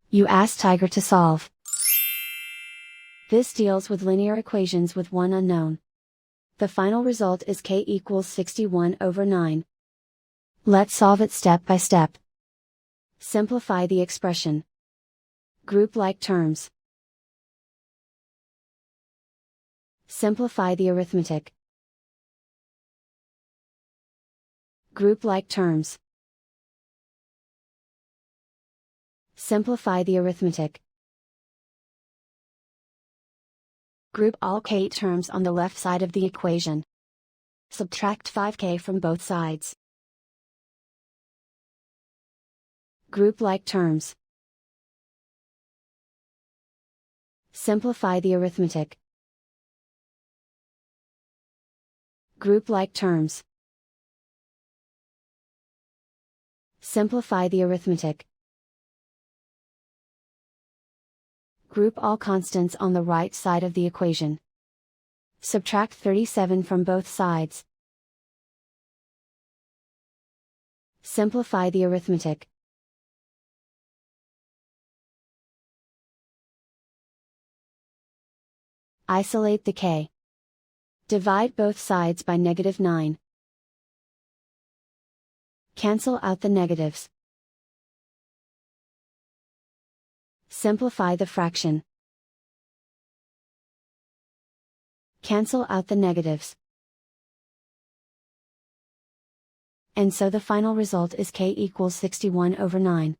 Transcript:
You ask Tiger to solve. This deals with linear equations with one unknown. The final result is k equals 61/9. Let's solve it step by step. Simplify the expression. Group like terms. Simplify the arithmetic. Group like terms. Simplify the arithmetic. Group all k terms on the left side of the equation. Subtract 5k from both sides. Group like terms. Simplify the arithmetic. Group like terms. Simplify the arithmetic. Group all constants on the right side of the equation. Subtract 37 from both sides. Simplify the arithmetic. Isolate the k. Divide both sides by -9. Cancel out the negatives. Simplify the fraction. Cancel out the negatives. And so the final result is k equals 61/9.